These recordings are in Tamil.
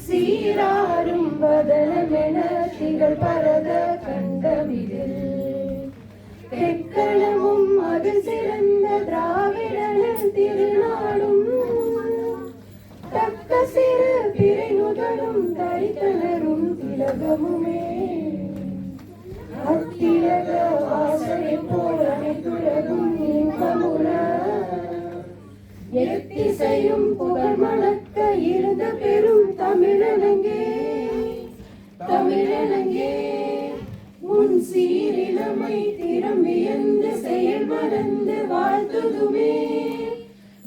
சீராரும் வதனமென திகழ் பரத கண்டமிதில் தெக்களமும் அது சிறந்த திராவிடனின் திருநாடும் தக்க சிறு பிறை முதலும் தரித்தனரும் திலகமுமே அத்திலக வாசனை போல் அனைத்துலகும் இன்பமுற எத்திசையும் புகழ் மணக்க இருந்த பெரும் தமிழனங்கே தமிழனங்கே முன் சீரிழமை திறம்பியந்து செயல் மறந்து வாழ்த்துதுமே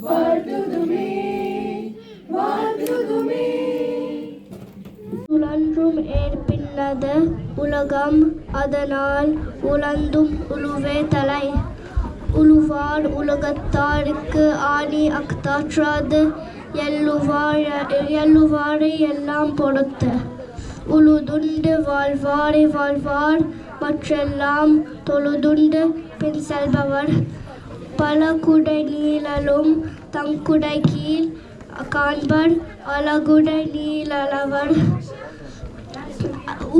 வாழ்த்துதுமே வாழ்த்துதுமே. உழன்றும் ஏற்பில்லத உலகம் அதனால் உழந்தும் உழுவே தலை உழுவார் உலகத்தாருக்கு ஆணி அக்தாற்றாது எல்லுவாரை எல்லாம் பொறுத்த உழுதுண்டு வாழ்வாரை வாழ்வார் மற்றெல்லாம் தொழுதுண்டு பின் செல்பவர் பல குடை நீளலும் தங்குடை கீழ் காண்பர் அழகுடை நீளவர்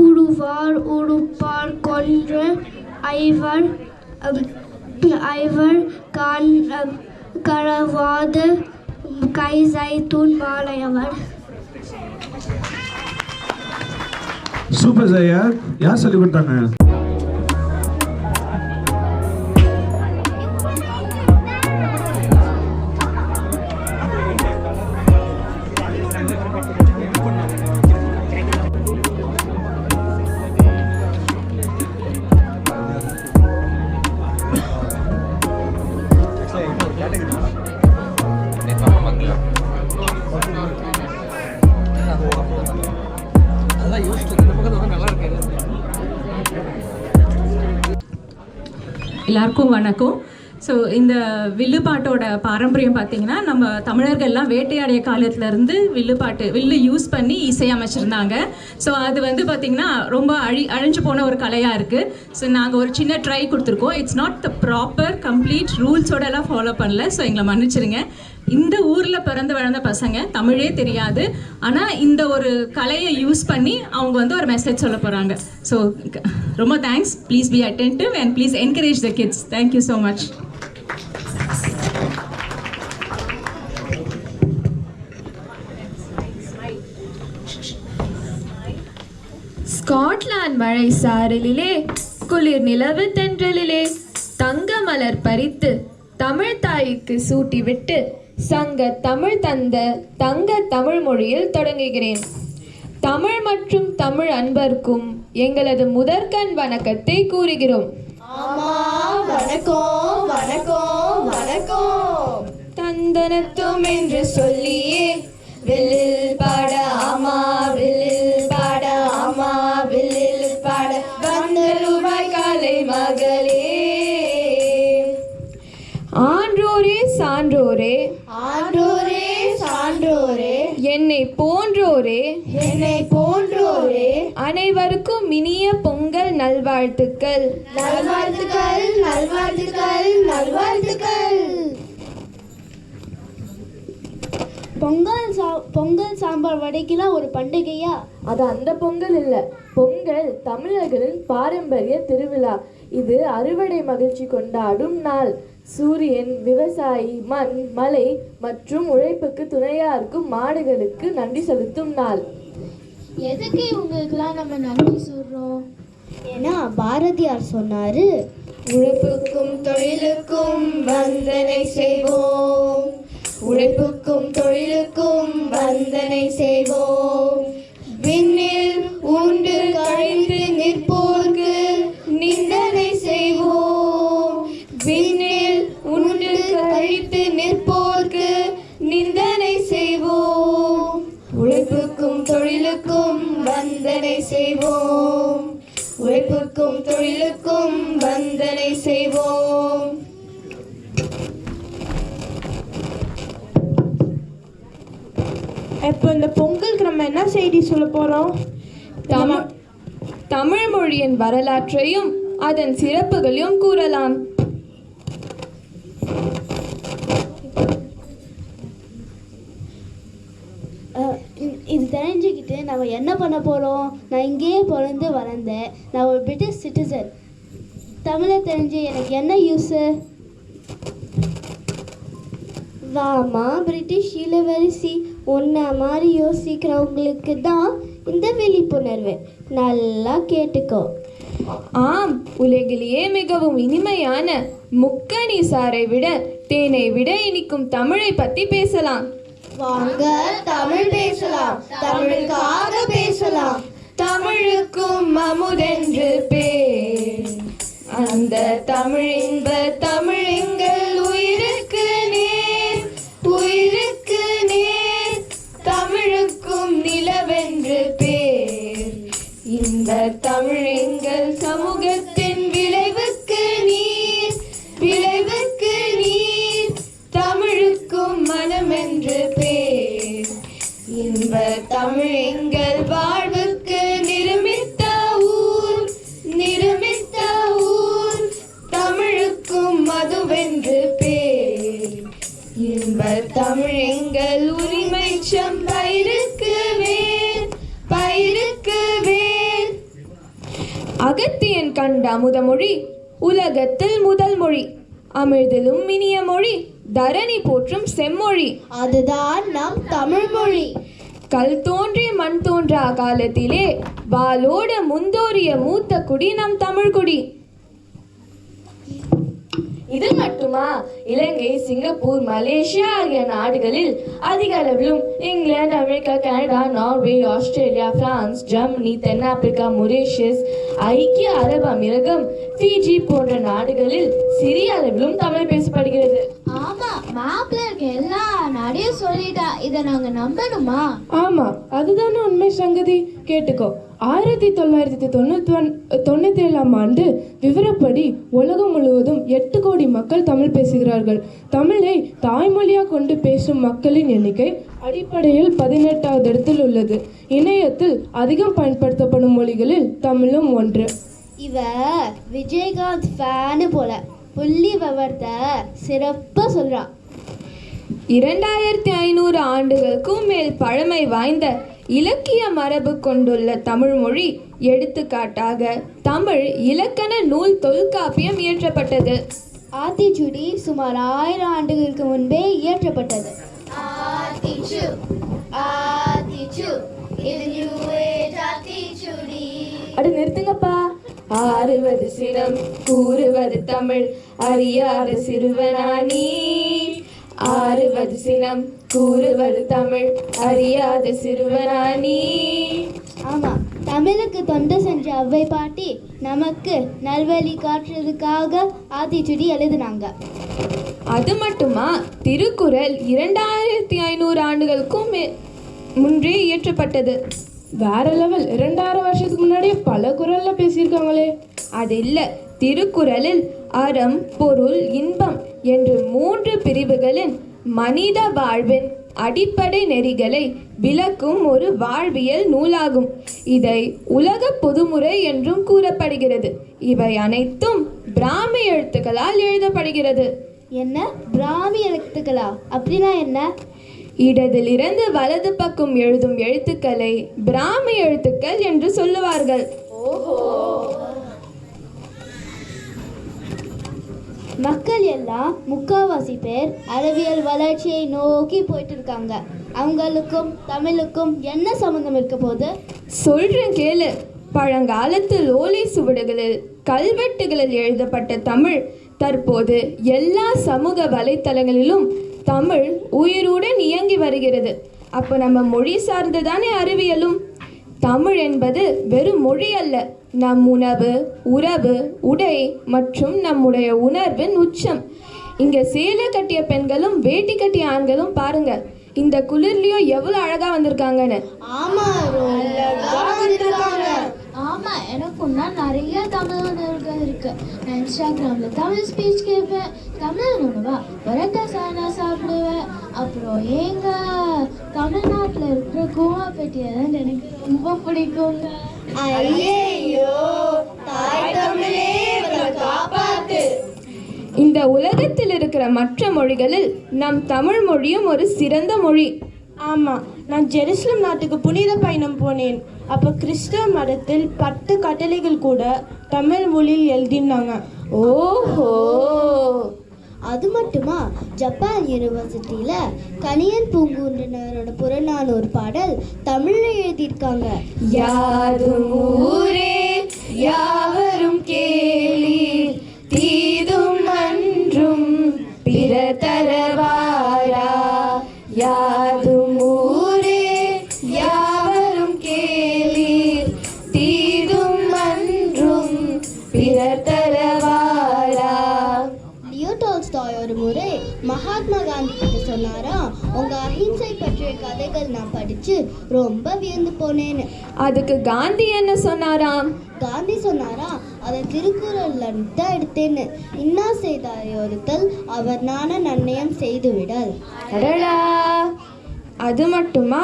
உழுவார் உழுப்பார் கொன்று ஐவர் கரவாது கைசைத்தூன் மாலையவர். சூப்பர் ஜெயா, யார் சொல்லி கொடுத்தாங்க? எல்லாருக்கும் வணக்கம். ஸோ இந்த வில்லுப்பாட்டோட பாரம்பரியம் பார்த்திங்கன்னா, நம்ம தமிழர்கள்லாம் வேட்டையாடிய காலத்துலேருந்து வில்லு யூஸ் பண்ணி இசையமைச்சிருந்தாங்க. ஸோ அது வந்து பார்த்திங்கன்னா ரொம்ப அழிஞ்சு போன ஒரு கலையாக இருக்குது. ஸோ நாங்கள் ஒரு சின்ன ட்ரை கொடுத்துருக்கோம். It's not the proper complete ரூல்ஸோடலாம் ஃபாலோ பண்ணல. ஸோ எங்களை மன்னிச்சிருங்க. இந்த ஊரில் பிறந்து வளர்ந்த பசங்க தமிழே தெரியாது, ஆனால் இந்த ஒரு கலையை யூஸ் பண்ணி அவங்க வந்து ஒரு மெசேஜ் சொல்ல போகிறாங்க. ஸோ ரொம்ப thanks. Please be attentive and please encourage the kids. Thank you so much. Scotland மழை சாரலிலே குளிர் நிலவு தென்றலிலே தங்க மலர் பறித்து தமிழ் தாய்க்கு சூட்டிவிட்டு சங்க தமிழ் தந்த தங்க தமிழ் மொழியில் தொடங்குகிறேன். தமிழ் மற்றும் தமிழ் அன்பர்க்கும் எங்களது முதற்கண் வணக்கத்தை கூறுகிறோம். தந்தனத்தும் என்று சொல்லியே வில்லில் பாட ஆமா வில்லில் பாட ஆமா வில்லில் பாட வந்த ரூபாய் காலை மகளே. ஆன்றோரே சான்றோரே ஆன்றோரே சான்றோரே என்னை போன்றோரே அனைவருக்கும் இனிய பொங்கல் நல்வாழ்த்துக்கள். நல்வாழ்த்துக்கள் நல்வாழ்த்துக்கள் நல்வாழ்த்துக்கள். பொங்கல் சாம்பார் வடைக்கெல்லாம் ஒரு பண்டிகையா? அது அந்த பொங்கல் இல்லை. பொங்கல் தமிழர்களின் பாரம்பரிய திருவிழா. இது அறுவடை மகிழ்ச்சி கொண்டாடும் நாள். சூரியன், விவசாயி, மண், மலை மற்றும் உழைப்புக்கு துணையா இருக்கும் மாடுகளுக்கு நன்றி செலுத்தும் நாள். எதுக்கு இவங்களுக்கெல்லாம் நம்ம நன்றி சொல்றோம்? ஏன்னா பாரதியார் சொன்னாரு, உழைப்புக்கும் தொழிலுக்கும் வந்தனை செய்வோம், உழைப்புக்கும் தொழிலுக்கும் வந்தனை செய்வோம். விண்ணில் உண்டு கழிந்து நிற்போர்க்கு நிந்தனை செய்வோம். விண்ணில் உண்டு கழித்து நிற்போர்க்கு நிந்தனை செய்வோம். உழைப்புக்கும் தொழிலுக்கும் வந்தனை செய்வோம், உழைப்புக்கும் தொழிலுக்கும் வந்தனை செய்வோம். இப்போ இந்த பொங்கலுக்கு நம்ம என்ன செய்தி சொல்ல போகிறோம்? தமிழ் மொழியின் வரலாற்றையும் அதன் சிறப்புகளையும் கூறலாம். நம்ம என்ன பண்ண போகிறோம்? நான் இங்கேயே பிறந்து வளர்ந்தேன். நான் ஒரு பிரிட்டிஷ் சிட்டிசன். தமிழை தெரிஞ்சு எனக்கு என்ன யூஸு? வாமா பிரிட்டிஷ் இளவரசி, உன்னை மாதிரி யோசிக்கிறவங்களுக்கு தான் இந்த விழிப்புணர்வு. நல்லா கேட்டுக்கோ. ஆம், உலகிலேயே மிகவும் இனிமையான முக்கணி சாறை விட தேனை விட இனிக்கும் தமிழை பத்தி பேசலாம். வாங்க தமிழ் பேசலாம், தமிழுக்காக பேசலாம். தமிழுக்கும் அமுதென்று பேர், அந்த தமிழின்ப தமிழெங்கள் உயிருக்கு நேர், உயிருக்கு நேர். தமிழுக்கும் நிலவென்று பேர், இந்த தமிழெங்கள் சமூகத்தின் விளைவுக்கு நீர், விளைவுக்கு நீர். தமிழுக்கும் மனமென்று பேர், இன்ப தமிழெங்கள் வாழ்வுக்கு நிருமித்த ஊர், நிருமித்த ஊர். தமிழுக்கும் மதுவென்று பேர், இன்ப தமிழெங்கள் உரிமை பயிருக்கு வேர், பயிருக்கு வேர். அகத்தியன் கண்ட அமுதமொழி உலகத்தில் முதல் மொழி, அமிழ்திலும் இனிய மொழி, தரணி போற்றும் செம்மொழி. அதுதான் நம் தமிழ் மொழி. கல் தோன்றி மண் தோன்றா காலத்திலே வாளோட முந்தோரிய மூத்த குடி நம் தமிழ் குடி. இது மட்டுமா? இலங்கை, சிங்கப்பூர், மலேசியா ஆகிய நாடுகளில் அதிக அளவிலும் England, America, Canada, Norway, Australia, France, Germany, தென்னாப்பிரிக்கா, மொரீஷியஸ், ஐக்கிய அரபு அமீரகம், ஃபிஜி போன்ற நாடுகளில் சிறிய அளவிலும் தமிழ் பேசப்படுகிறது. ஆமா, மேப்ல இருக்க எல்லா நாடையும் சொல்லிட்டா. இதை நாங்க நம்பணுமா? ஆமா, அதுதானே உண்மை சங்கதி. கேட்டுக்கோ. 1997 ஆண்டு விவரப்படி உலகம் முழுவதும் 8 கோடி மக்கள் தமிழ் பேசுகிறார்கள். தமிழை தாய்மொழியாக கொண்டு பேசும் மக்களின் எண்ணிக்கை அடிப்படையில் 18வது இடத்தில் உள்ளது. இணையத்தில் அதிகம் பயன்படுத்தப்படும் மொழிகளில் தமிழும் ஒன்று. இவ விஜயகாந்த் ஃபேனு போல புள்ளி விவரத்தை சிறப்பாக சொல்றா. 2500 ஆண்டுகளுக்கும் மேல் பழமை வாய்ந்த இலக்கிய மரபு கொண்டுள்ள தமிழ் மொழி. எடுத்துக்காட்டாக தமிழ் இலக்கண நூல் தொல்காப்பியம் இயற்றப்பட்டது. ஆத்திச்சூடி சுமார் 1000 ஆண்டுகளுக்கு முன்பே இயற்றப்பட்டது. அடு நிறுத்துங்கப்பா. ஆறுவது சினம், கூறுவது தமிழ், அறியாத சிறுவனானி. ஆறுவது சினம், கூறுவது தமிழ், அறியாத சிறுவனானி. ஆமா, தமிழுக்கு தொண்டு செஞ்ச அவ்வை பாட்டி நமக்கு நல்வழி காட்டுறதுக்காக ஆத்திச்சூடி எழுதுனாங்க. அது மட்டுமா? திருக்குறள் 2500 ஆண்டுகளுக்கும் முன்றே இயற்றப்பட்டது. வேற லெவல். 2000 வருஷத்துக்கு முன்னாடியே பல குரல்ல பேசியிருக்காங்களே. அது இல்லை, திருக்குறளில் அறம், பொருள், இன்பம் என்று 3 பிரிவுகளின் மனித வாழ்வின் அடிப்படை நெறிகளை விளக்கும் ஒரு வாழ்வியல் நூலாகும். இதை உலக பொதுமுறை என்றும் கூறப்படுகிறது. இவை அனைத்தும் பிராமி எழுத்துக்களால் எழுதப்படுகிறது. என்ன பிராமி எழுத்துக்களா? அப்படின்னா என்ன? இடதிலிருந்து வலது பக்கம் எழுதும் எழுத்துக்களை பிராமி எழுத்துக்கள் என்று சொல்லுவார்கள். மக்கள் எல்லாம் முக்காவாசி பேர் அறிவியல் வளர்ச்சியை நோக்கி போயிட்டு இருக்காங்க. அவங்களுக்கும் தமிழுக்கும் என்ன சம்பந்தம் இருக்க போது? சொல்றேன் கேளு. பழங்காலத்தில் ஓலை சுவடுகளில் கல்வெட்டுகளில் எழுதப்பட்ட தமிழ் தற்போது எல்லா சமூக வலைத்தளங்களிலும் தமிழ் உயிருடன் இயங்கி வருகிறது. அப்போ நம்ம மொழி சார்ந்துதானே அறிவியலும். தமிழ் என்பது வெறும் மொழி அல்ல, நம் உணவு, உறவு, உடை மற்றும் நம்முடைய உணர்வின் உச்சம். இங்கே சேலை கட்டிய பெண்களும் வேட்டி கட்டிய ஆண்களும் பாருங்க, இந்த குளிர்லயும் எவ்வளவு அழகா வந்திருக்காங்கன்னு. ஆமா, எனக்கும் தான் நிறைய தமிழ் உணர்வுகள் இருக்கு. நான் இன்ஸ்டாகிராமில் தமிழ் ஸ்பீச் கேட்பேன், தமிழ் உணவா பரட்டா சாணா சாப்பிடுவேன். அப்புறம் எங்க தமிழ்நாட்டில் இருக்கிற கோவாப்பேட்டியை தான் எனக்கு ரொம்ப பிடிக்குங்க. ஐயோ, தாய் தமிழே காப்பாத்து. இந்த உலகத்தில் இருக்கிற மற்ற மொழிகளில் நம் தமிழ் மொழியும் ஒரு சிறந்த மொழி. ஆமா, நான் ஜெருசலம் நாட்டுக்கு புனித பயணம் போனேன். அப்போ கிறிஸ்தவ மதத்தில் 10 கட்டளைகள் கூட தமிழ் மொழியில் எழுதினாங்க. ஓஹோ, அது மட்டுமா? ஜப்பான் யூனிவர்சிட்டியில் கணியன் பூங்குன்றனரோட புறநானூறு பாடல் தமிழில் எழுதியிருக்காங்க. யாதும் ஊரே யாவரும் கேளீர், தீதும் அன்றும் பிற தரவாரா. யாதும் ஊரே யாவரும் கேளீர், தீதும் அன்றும் பிற தரவாரா. லியோ டால்ஸ்டாய் ஒரு முறை மகாத்மா காந்தி கிட்ட சொன்னாராம், உங்க அஹிம்சை பற்றிய கதைகள் நான் படிச்சு ரொம்ப வியந்து போனேன்னு. அதுக்கு காந்தி என்ன சொன்னாராம்? காந்தி சொன்னாராம், அதை திருக்குறள்ல தான் எடுத்தேன்னு. இன்னா செய்தாரை ஒருத்தல் அவர் நான நன்னயம் செய்து விடல். அடடா, அது மட்டுமா?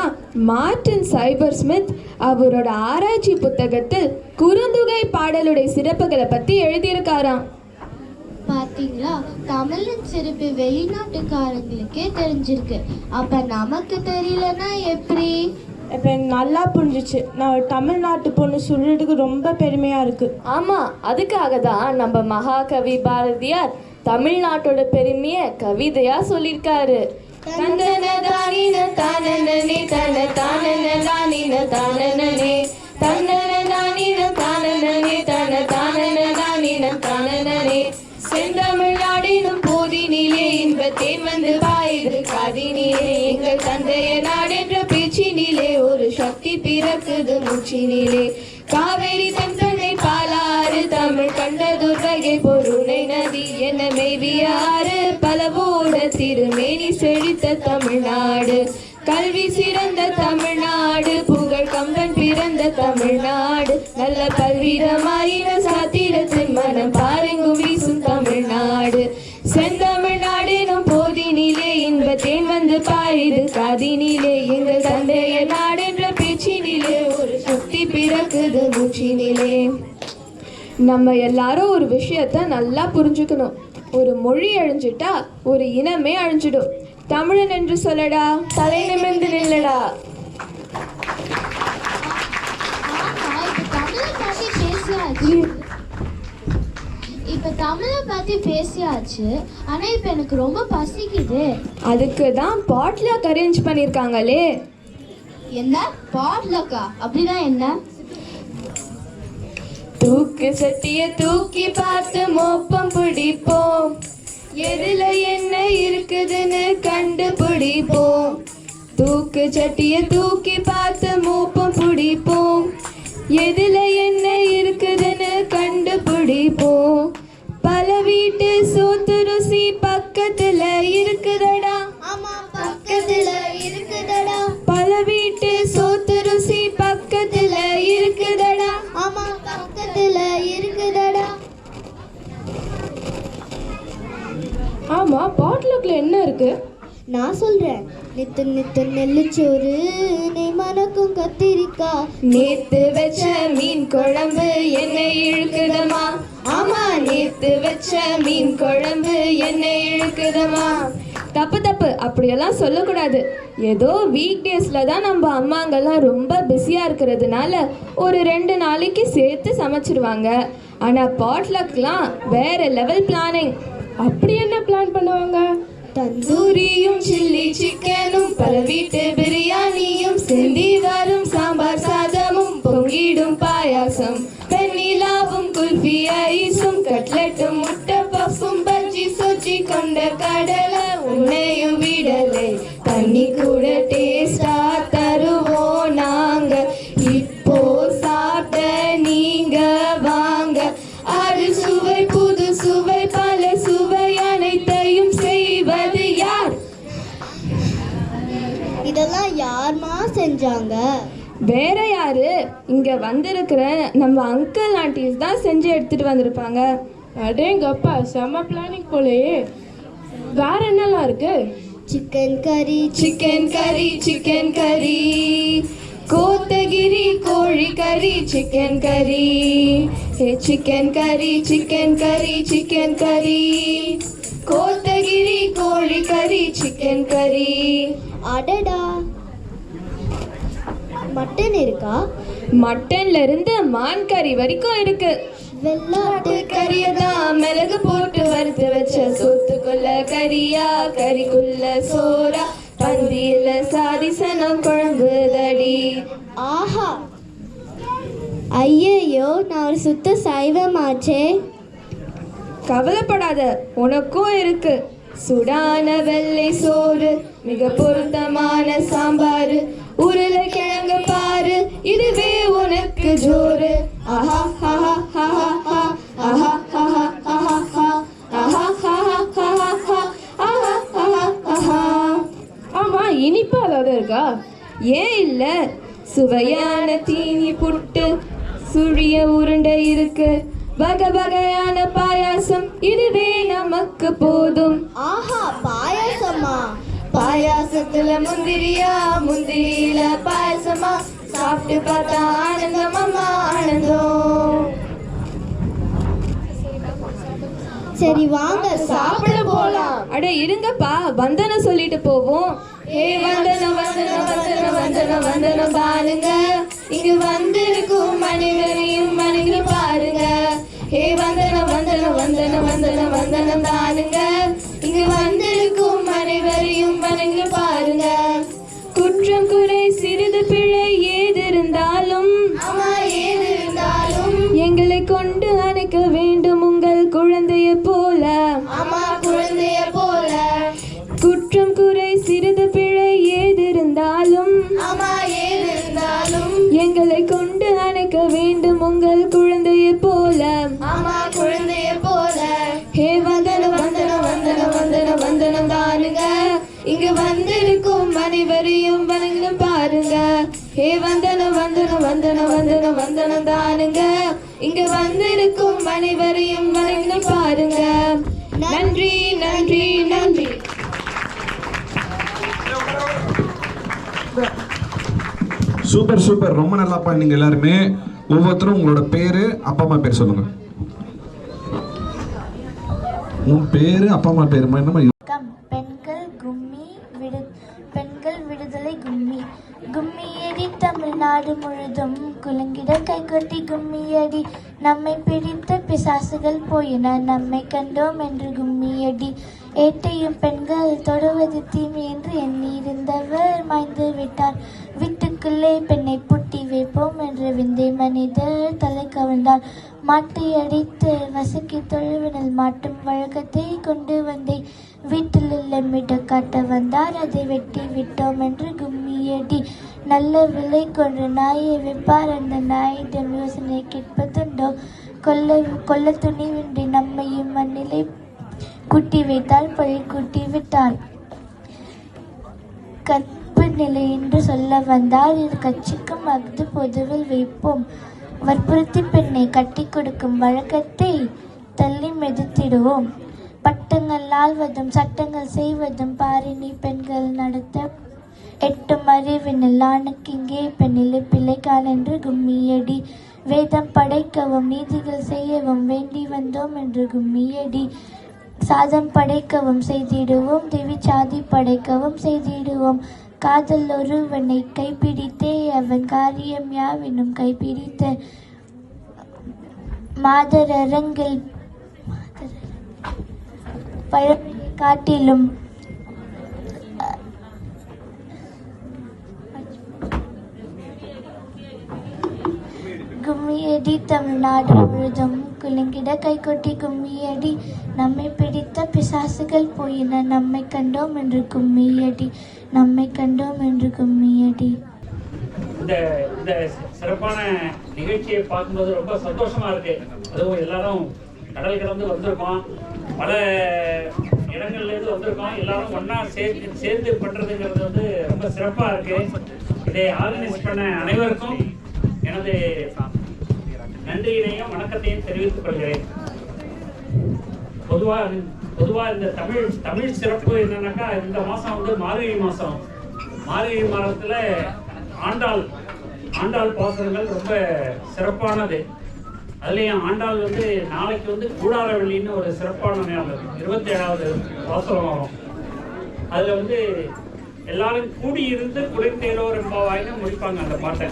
மார்ட்டின் சைபர் ஸ்மித் அவரோட ஆராய்ச்சி புத்தகத்தில் குறுந்தொகை பாடலுடைய சிறப்புகளை பற்றி எழுதியிருக்காராம். பார்த்தீங்களா, தமிழின் சிறப்பு வெளிநாட்டுக்காரங்களுக்கே தெரிஞ்சிருக்கு. அப்ப நமக்கு தெரியலன்னா எப்படி? இப்போ நல்லா புரிஞ்சிச்சு. நான் ஒரு தமிழ்நாட்டு பொண்ணு சொல்றதுக்கு ரொம்ப பெருமையாக இருக்குது. ஆமாம், அதுக்காக தான் நம்ம மகாகவி பாரதியார் தமிழ்நாட்டோட பெருமையை கவிதையாக சொல்லியிருக்காரு. தந்தன தானின தானனனே தன தானன தானின தானனனே தந்தன தானின தானனனே தன தானன தானின தானனனே. செந்தமிழ்நாடினும் போதினிலே இன்பத்தேன் வந்து பாயுது காதினிலே. எங்கள் தந்தைய நாடென்ற பேச்சினிலே ஒரு சக்தி பிறக்குது மூச்சினிலே. காவேரி தன்கண்ணை பாலாறு தமிழ் கண்ட துர்வகை பொருணை நதி என மேவியாறு பலவோட திருமேனி செழித்த தமிழ்நாடு. கல்வி சிறந்த தமிழ்நாடு, புகழ் கம்பன் பிறந்த தமிழ்நாடு. நல்ல பல்விதமாயின சாத்திரத்தின் மனம் பாருங்கும் வீசும் தமிழ்நாடு. செந்தமிழ்நாடெனும் போதினிலே இன்பத்தேன் வந்து பாயுது காதினிலே. எங்கள் தந்தைய நாடென்ற பேச்சினிலே ஒரு சக்தி பிறக்குது மூச்சினிலே. நம்ம எல்லாரும் ஒரு விஷயத்த நல்லா புரிஞ்சுக்கணும். ஒரு மொழி அழிஞ்சிட்டா ஒரு இனமே அழிஞ்சிடும். தமிழன் என்று சொல்லடா, தலை நிமிர்ந்து நில்லடா. இப்ப தமிழை பத்தி பேசியாச்சு. ஆனா இப்ப எனக்கு ரொம்ப பசிக்குது. அதுக்கு தான் பாட்லாக் அரேஞ்ச் பண்ணியிருக்காங்களே. என்ன பாட்லக்கா? அப்படின்னா என்ன? தூக்கு சட்டிய தூக்கி பார்த்து மோப்பம் பிடிப்போம், எதுல என்ன இருக்குதுன்னு கண்டுபிடிப்போம். தூக்கு சட்டிய தூக்கி பார்த்து மோப்பம் பிடிப்போம், எதுல என்ன இருக்குதுன்னு கண்டுபிடிப்போம். பல வீட்டு சோத்து ருசி பக்கத்துல இருக்குதடா. ஆமா, பக்கத்துல இருக்குதடா. பல வீட்டு சோத்து ருசி பக்கத்துல இருக்குதடா. ஆமா, பக்கத்துல இருக்குதடா. ஆமாம், பாட்லுக்கில் என்ன இருக்குது? நான் சொல்றேன். நித்து நித்து நெல்லுச்சோறு, நெய் மணக்கும் கத்திரிக்காய், நேத்து வச்ச மீன் குழம்பு என்னை இழுக்குதமா. ஆமா, நேத்து வச்ச மீன் குழம்பு என்னை இழுக்குதமா. தப்பு தப்பு, அப்படியெல்லாம் சொல்லக்கூடாது. ஏதோ வீக் டேஸில் தான் நம்ம அம்மாங்கெல்லாம் ரொம்ப பிஸியாக இருக்கிறதுனால ஒரு 2 நாளைக்கு சேர்த்து சமைச்சிருவாங்க. ஆனால் பாட்லக்லாம் வேற லெவல் பிளானிங். அப்படி என்ன பிளான் பண்ணுவாங்க? தந்தூரியும் சில்லி சிக்கனும் பல வீட்டு பிரியாணியும் சிந்தி வரும் சாம்பார் சாதமும் பொங்கிடும் பாயாசம் வெண்ணிலாவும் குல்ஃபி ஐஸும் கட்லெட்டும் முட்டை பஃப்பும் பஜ்ஜி சொச்சி கொண்ட கடலை உன்னையும் விடலை தண்ணி கூட டேஸ்டா தருவோம் நாங்க. இப்போ சாப்பிட்ட நீங்க வாங்க. ஆறு சுவை புது சுவை பல சுவை அனைத்தையும் செய்வது யார்? இதெல்லாம் யார்மா செஞ்சாங்க? வேற யாரு? இங்க வந்திருக்கிற நம்ம அங்கிள் ஆண்டிஸ் தான் செஞ்சு எடுத்துட்டு வந்திருப்பாங்க. அடேங்கப்பா, செம்ம பிளானிங் போலயே. வேற என்னெல்லாம் இருக்கு? சிக்கன் கறி, சிக்கன் கறி, சிக்கன் கறி, கோத்தகிரி கோழி கறி, சிக்கன் கறி, சிக்கன் கறி, சிக்கன் கறி, சிக்கன் கறி, கோத்தகிரி கோழி கறி, சிக்கன் கறி. அடடா, மட்டன் இருக்கா? மட்டன்ல இருந்து மான் கறி வரைக்கும் இருக்கு. வெள்ளாட்டு கறியதான் மிளகு போட்டு வறுத்து வச்ச சொத்துக்குள்ள கறியா, கறிக்குள்ள சோறா, பந்தியில சாதிசனம் குழம்புதடி. ஆஹா, ஐயையோ, நான் ஒரு சுத்த சைவமாச்சே. கவலைப்படாத, உனக்கும் இருக்கு. சுடான வெள்ளை சோறு, மிக பொருத்தமான சாம்பாரு, உருளைக்கிழங்கு பாரு, இதுவே உனக்கு ஜோறு. ஆஹா ஆஹா ஆஹா ஆஹா ஆஹா ஆஹா ஆஹா. ஆமா, இனிப்பா ஏதாவது இருக்கா? ஏன் இல்ல, சுவையான தீனி புட்டு, சுழிய உருண்டை இருக்கு, வகை வகையான பாயாசம், இதுவே நமக்கு போதும். ஆஹா, பாயாசமா? பாயாசத்துல முந்திரியா, முந்திரியில பாயாசமா, சாப்பிட்டு பார்த்தா ஆனந்தம் அம்மா ஆனந்தம். சரி வாங்க சாப்பிட போலாம். அட இருங்கப்பா, வந்தனம் சொல்லிட்டு போவோம். ஹே வந்தனம் வந்தனம் வந்தனம் வந்தனம் வந்தனம் பாருங்க, இங்கு வந்திருக்கும் மனிதனையும் மனிதனும் பாருங்க. ஹே வந்தனம் வந்தனம் வந்தனம் வந்தனம் வந்தனம் தானுங்க, இங்கு வந்திருக்கும் அனைவரையும் வணங்கி பாருங்க. குற்றம் குறை சிறிது பிழை ஏதிருந்தாலும், எங்களை கொண்டு அணைக்க வேண்டும் உங்கள் குழந்தைய போல. குழந்தைய போல. குற்றம் குறை சிறிது பிழை ஏதிருந்தாலும், எங்களை கொண்டு அணைக்க வேண்டும் உங்கள் குழந்தைய போல. குழந்தைய போல. ஹே வந்தனம் வந்தனம் வந்தனம் வந்தனம் வந்தனம் தானுங்க, இங்கு வந்திருக்கும் அனைவரையும் வணங்கணும் பாருங்க. ஹே வந்தனம் வந்தனம் வந்தனம் வந்தனம் வந்தனம் தானுங்க, இங்கு வந்திருக்கும் அனைவரையும் வணங்கணும் பாருங்க. நன்றி நன்றி நன்றி. சூப்பர் சூப்பர், ரொம்ப நல்லா பண்ணீங்க எல்லாருமே. ஒவ்வொருத்தரும் உங்களோட பேரு, அப்பா அம்மா பேர் சொல்லுங்க. உன் பேரு, அப்பா அம்மா பேரு என்னமா? பெண்கள் கும்மி பெண்கள் விடுதலை கும்மி கும்மியடி தமிழ்நாடு முழுதும் குலுங்கிட கைகொட்டி கும்மியடி. நம்மை பிடித்த பிசாசுகள் போயின, நம்மை கண்டோம் என்று கும்மியடி. ஏட்டையும் பெண்கள் தொடுவது தீமை என்று எண்ணியிருந்தவர் மாய்ந்து விட்டார். வீட்டுக்குள்ளே பெண்ணை பூட்டி வைப்போம் என்று விந்தை மனிதர் தலை கவிழ்ந்தார். மாட்டை அடித்து வசக்கி தொழுவினில் மாட்டும் வழக்கத்தை கொண்டு வந்தேன். வீட்டில் இல்லமிட்டு காட்ட வந்தார், அதை வெட்டி விட்டோம் என்று கும்மியடி. நல்ல விலை கொண்டு நாயை வைப்பார், அந்த நாயிடம் யோசனை கேட்பதுண்டோ? கொல்ல துணிவின்றி நம்மையும் மண்ணிலை குட்டி வைத்தால் பழி குட்டி விட்டார். கற்பு நிலை என்று சொல்ல வந்தார், இது கட்சிக்கும் அஃது பொதுவில் வைப்போம். வற்புறுத்தி பெண்ணை கட்டி கொடுக்கும் வழக்கத்தை தள்ளி மிதித்திடுவோம். பட்டங்கள் ஆள்வதும் சட்டங்கள் செய்வதும் பாரினி பெண்கள் நடத்த எட்டும் அறிவினில் ஆணுக்கு இங்கே பெண்ணிலை பிள்ளைக்கான் என்று கும்மியடி. வேதம் படைக்கவும் நீதிகள் செய்யவும் வேண்டி வந்தோம் என்று கும்மியடி. சாதம் படைக்கவும் செய்திடுவோம், திவி சாதி படைக்கவும் செய்திடுவோம். காதல் ஒருவனை கைப்பிடித்தே அவன் காரியம் யாவினும் கைப்பிடித்த. மாதரங்கில் பழம் காட்டிலும் கும்மியடி தமிழ்நாடு முழுதும் குலுங்கிட கைகொட்டி கும்மியடி. நம்மை பிடித்த பிசாசுகள் போயின, நம்மை கண்டோம் என்று கும்மியடி, நம்மை கண்டோம் என்று கும்மியடி. இந்த சிறப்பான நிகழ்ச்சியை பார்க்கும்போது ரொம்ப சந்தோஷமா இருக்கு. அதுவும் எல்லாரும் கடல் கடந்து வந்திருக்கோம், பல இடங்கள்லேருந்து வந்திருக்கோம். எல்லாரும் ஒன்றா சேர்ந்து பண்ணுறதுங்கிறது வந்து ரொம்ப சிறப்பாக இருக்கு. இதை ஆர்கனைஸ் பண்ண அனைவருக்கும் எனது நன்றியினையும் வணக்கத்தையும் தெரிவித்துக் கொள்கிறேன். பொதுவாக இந்த தமிழ் சிறப்பு என்னன்னாக்கா, இந்த மாதம் வந்து மார்கழி மாதம். மார்கழி மாதத்தில் ஆண்டாள் பாசுரங்கள் ரொம்ப சிறப்பானது. அதுலேயும் ஆண்டாள் வந்து நாளைக்கு வந்து கூடாரவெள்ளின்னு ஒரு சிறப்பான நேரம், 27வது பாசுரம் வரும். அதில் வந்து எல்லாரும் கூடியிருந்து குளிர்ந்தேலோர் எம்பாவாய்னு முடிப்பாங்க அந்த பாட்டை.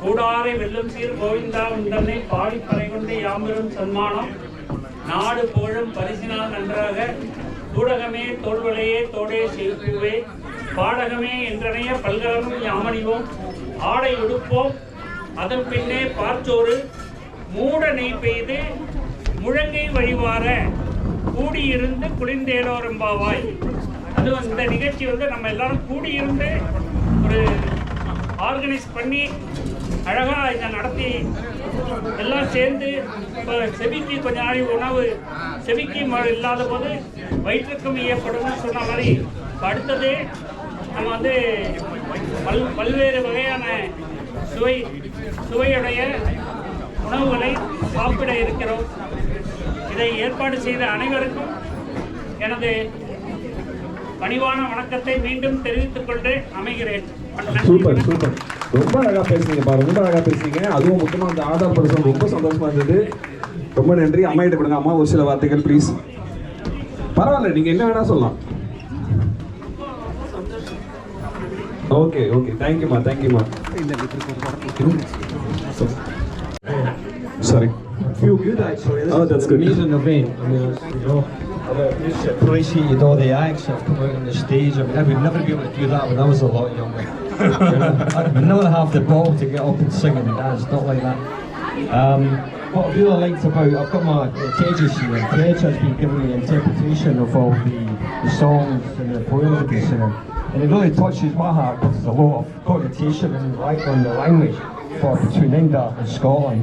கூடாரை வெல்லும் சீர் கோவிந்தா உந்தன்னை பாடி பறை கொண்டு யாம்பெரும் சன்மானம் நாடு புகழும் பரிசினால் நன்றாக தூடகமே தோல்வளையே தோடே செய்வே பாடகமே என்றனைய பல்கலமும் யாமணிவோம் ஆடை உடுப்போம் அதன் பின்னே பார்ச்சோறு மூட நெய் பெய்து முழங்கை வழிவார கூடியிருந்து குளிர்ந்தேலோர் எம்பாவாய். அது இந்த நிகழ்ச்சி நம்ம எல்லாரும் கூடியிருந்து ஒரு ஆர்கனைஸ் பண்ணி அழகாக இதை நடத்தி எல்லாம் சேர்ந்து இப்போ செவிக்கு கொஞ்ச நாள் உணவு செவிக்கு இல்லாத போது வயிற்றுக்கும் ஏற்படும் சொன்ன மாதிரி அடுத்தது நம்ம பல்வேறு வகையான சுவையுடைய உணவுகளை சாப்பிட இருக்கிறோம். இதை ஏற்பாடு செய்த அனைவருக்கும் எனது பணிவான வணக்கத்தை மீண்டும் தெரிவித்துக் கொண்டு அமைகிறேன். சூப்பர் சூப்பர், ரொம்ப அழகா பேசுனீங்கப்பா, ரொம்ப அழகா பேசுனீங்க. அதுவும் முக்கியமா அந்த ஆதார் பர்சன் ரொம்ப சந்தோஷமா இருந்தது. ரொம்ப நன்றி. அம்மா கிட்ட கொடுங்க. அம்மா ஒரு சில வார்த்தைகள் ப்ளீஸ். பரவாயில்ல, நீங்க என்ன வேணா சொல்லலாம். ஓகே ஓகே, தேங்க்யூமா தேங்க்யூமா. Sorry. Feel good actually. Oh, that's good. Amazing event. I mean, just appreciated all the acts that come out on the stage. I mean, I would never be able to do that when I was a lot younger. I would never have the ball to get up and sing and dance, not like that. What I really liked about, I've got my Tej here, and Tej has been giving me interpretation of all the songs and the poems I've been singing. And it really touches my heart because there's a lot of connotation and like on the language for between England and Scotland.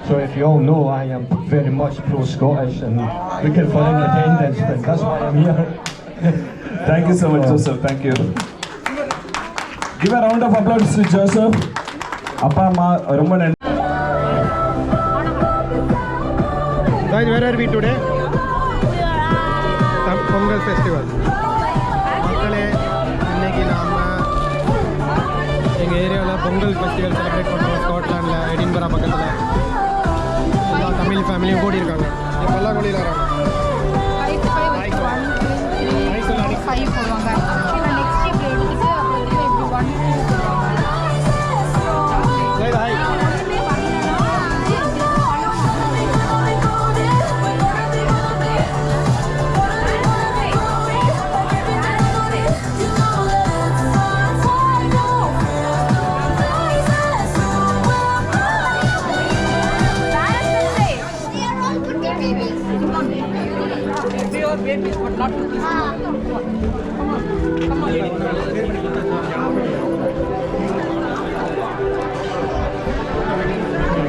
So if you all know, I am very much pro-Scottish and looking for independence, but that's why I'm here. Thank you so much, Joseph. Thank you. Give a round of applause to Joseph. Appa amma romba nandri. Guys, where are we today? Pongal festival. மக்களே, இன்னைக்கு நாம எங்கள் ஏரியாவில் பொங்கல் ஃபெஸ்டிவல் செலிப்ரேட் பண்ணுறோம். ஸ்காட்லாண்டில் எடின்பரா பக்கத்தில் எல்லா தமிழ் ஃபேமிலியும் கூடி இருக்காங்க. இப்போல்லாம் கூடி வராங்க.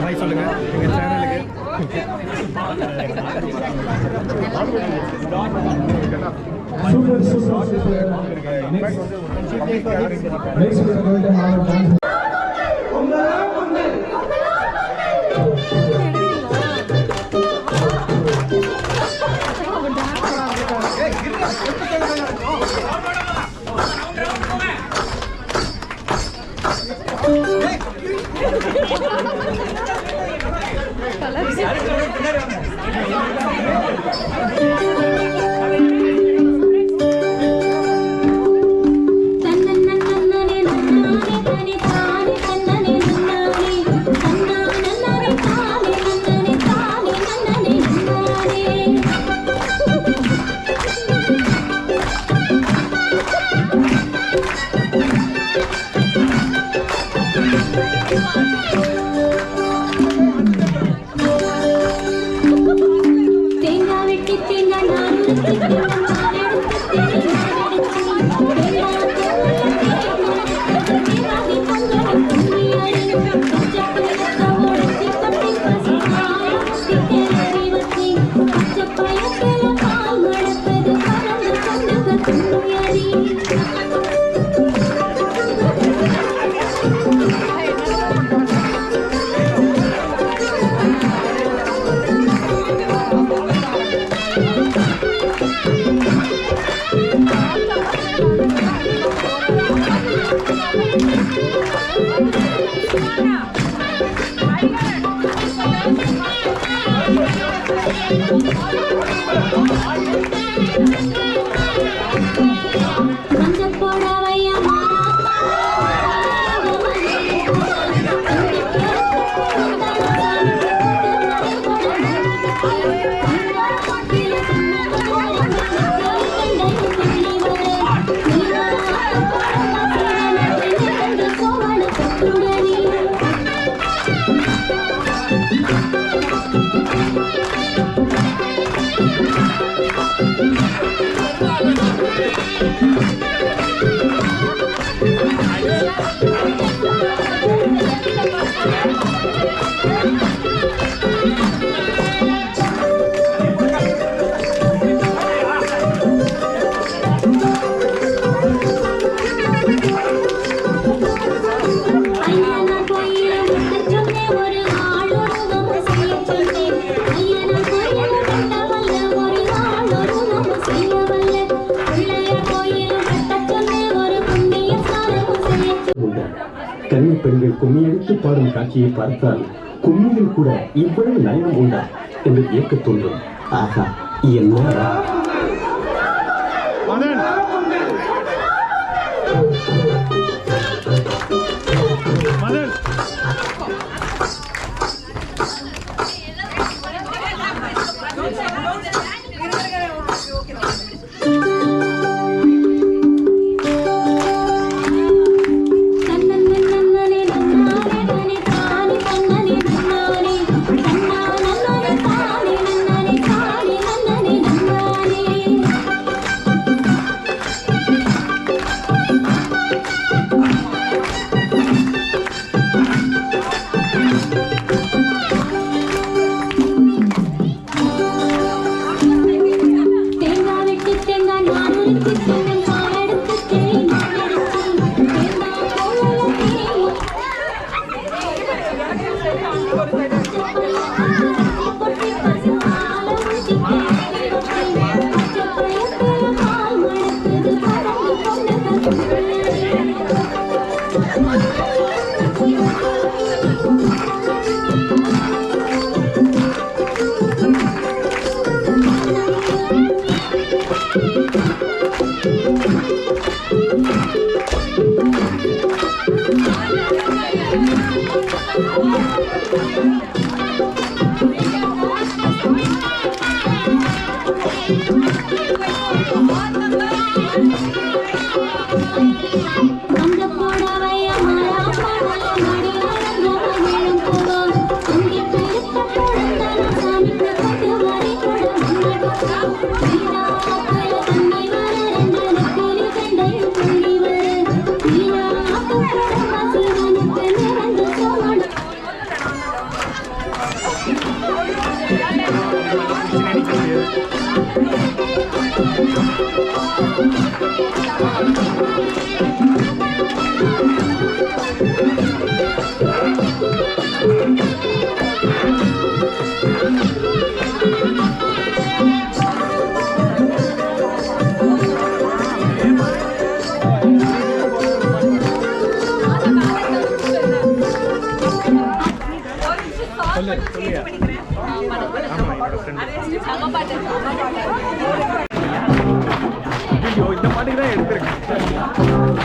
ஹாய் சொல்லுங்க எங்கள் சேனலுக்கு. Super, super, super. Next we are going to have a dance. மஞ்சள் போடவையா கன்னி பெண்கள் கும்மியடித்து பாடும் காட்சியை பார்த்தால் கும்மியில் கூட இவ்வளவு நயம் உண்டா என்று ஏற்க தோன்றும். ஆகா, என்ன இந்த பாட்டுக்கு தான் எடுத்திருக்கேன்.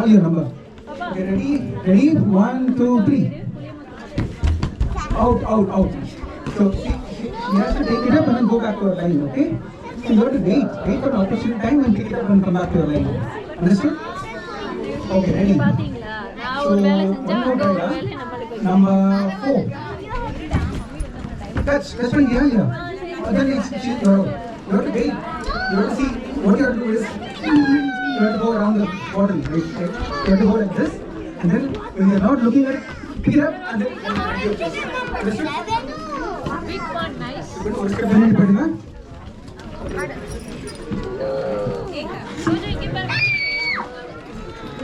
call your number. Okay, ready? 1, 2, 3. Out. So she has to take it up and then go back to her line, okay? So you have to wait for the opportune time and pick it up and come back to your line. Understood? Okay, ready? So, one more try. Number 4. That's fine, yeah. Then you have to wait. You have to see what you have to do is you have to go around the bottle, right? You have to go like this, and then when you're not looking at it, pick it up and then understood? Big one, nice. ஒரு ஸ்டெப் முன்னாடி போடுங்க.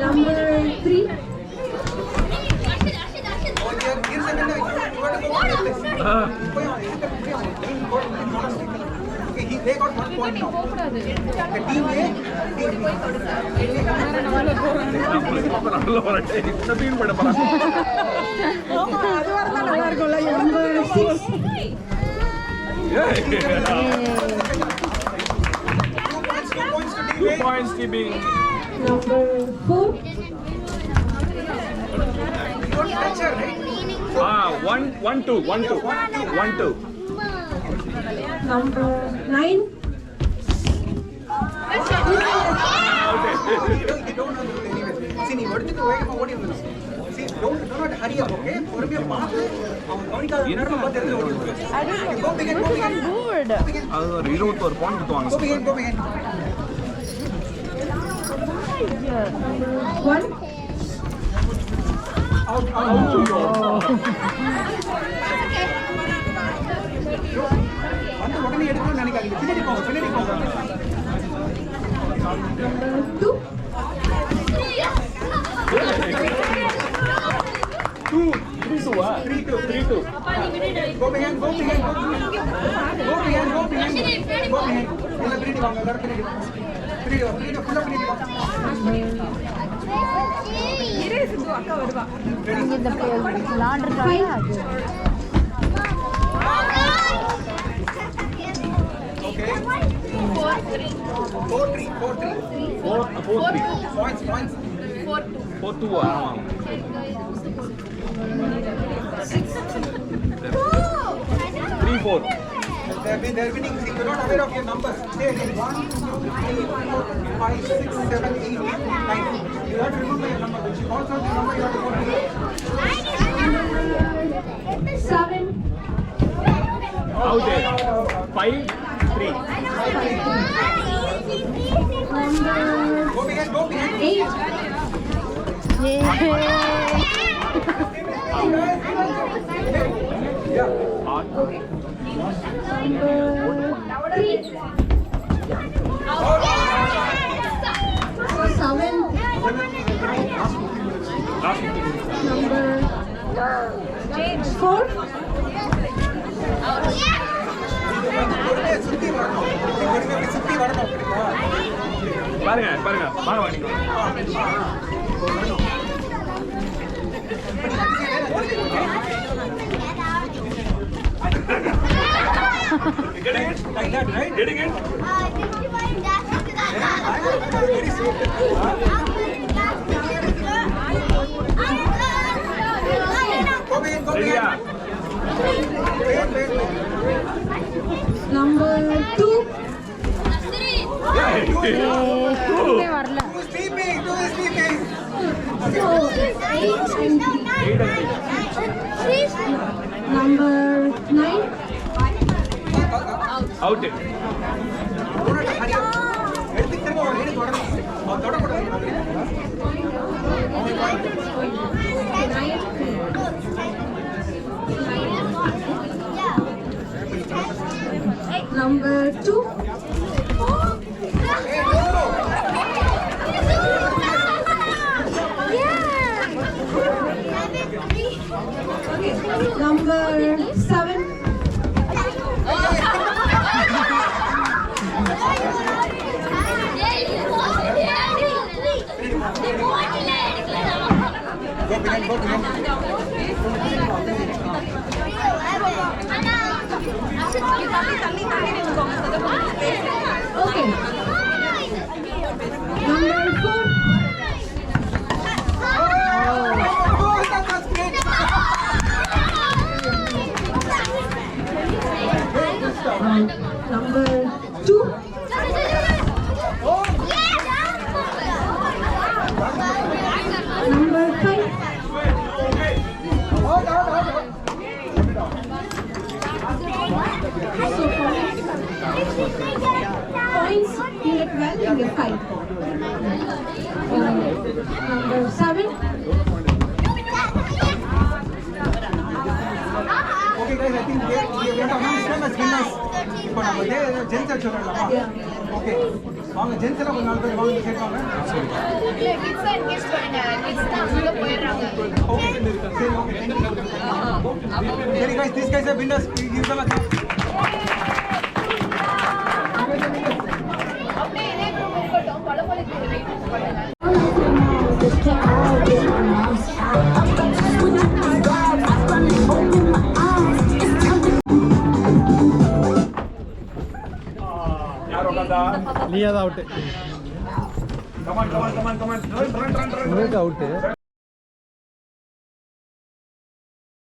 Number 3. They got 1 point now. The team A, Number 6. 2 points to be. Number 4. 1 2. Number 9. you don't know anyway. See, நீ எடுத்துட்டு வேகமா ஓடி வந்துரு. See, don't not hurry up, okay? பொறுமையா பாத்து அவன் கவனிக்காத நேரமா பாத்து எடுத்து ஓடி வந்துரு. Go begin. அது ஒரு 21 பாயிண்ட் கொடுத்தாங்க. Go begin. 1. Out. அந்த உடனே எடுக்கணும்னு நினைக்காதீங்க. பின்னாடி போங்க. Number 2. 3-2. Go behind. Go behind. எல்லாம் பின்னாடி வாங்க. எல்லாரும் பின்னாடி வாங்க. ஃபுல்லா பின்னாடி வாங்க. அக்கா வருவா. இந்த விளாண்டுருக்காங்க அது. Okay. 4-3. Points. 4-2. 3-4. They're winning. See, you're not aware of your numbers. Say again. 1, 2, 3, 4, 5, 6, 7, 8, 9. You have to remember your number. When she calls out your number, you have to go to it. 7. Out there. 5-3. Go behind. 8. Yeah. Number 3. 7. Number 4. சுத்தி வரணும். பாருங்க வாங்க நீங்க. Getting it? Number 2. வரல. Sleeping. So, 8 and 3. Number 9. Out. எடுத்து திரும்ப ஒரு லேடி தொடரணும். அவன் தொடக்கூடாது. Number 2. Number 7. Okay. Number 4. Number 2. Number 5. So points, you get well, you get 5. Number 7. Okay guys, I think we are announced them as winners. இப்போ நம்ம ஜென்ஸ் சொல்லலாமா? ஓகே வாங்க ஜென்ஸ் எல்லாம் ஒரு நாலு பேர் வாங்க கேட்காங்க. இல்ல கிட்ஸ் அண்ட் கிட்ஸ் சொல்லுங்க. கிட்ஸ் தான் உள்ள போயிடுறாங்க. ஓகே சரி ஓகே. சரி guys, these guys are winners. Give them a clap. அப்படியே இதே குரூப் இருக்கட்டும். பலபலக்கு வெயிட் பண்ணுங்க. நீ அதான் அவுட்டு Come on. அவுட்டு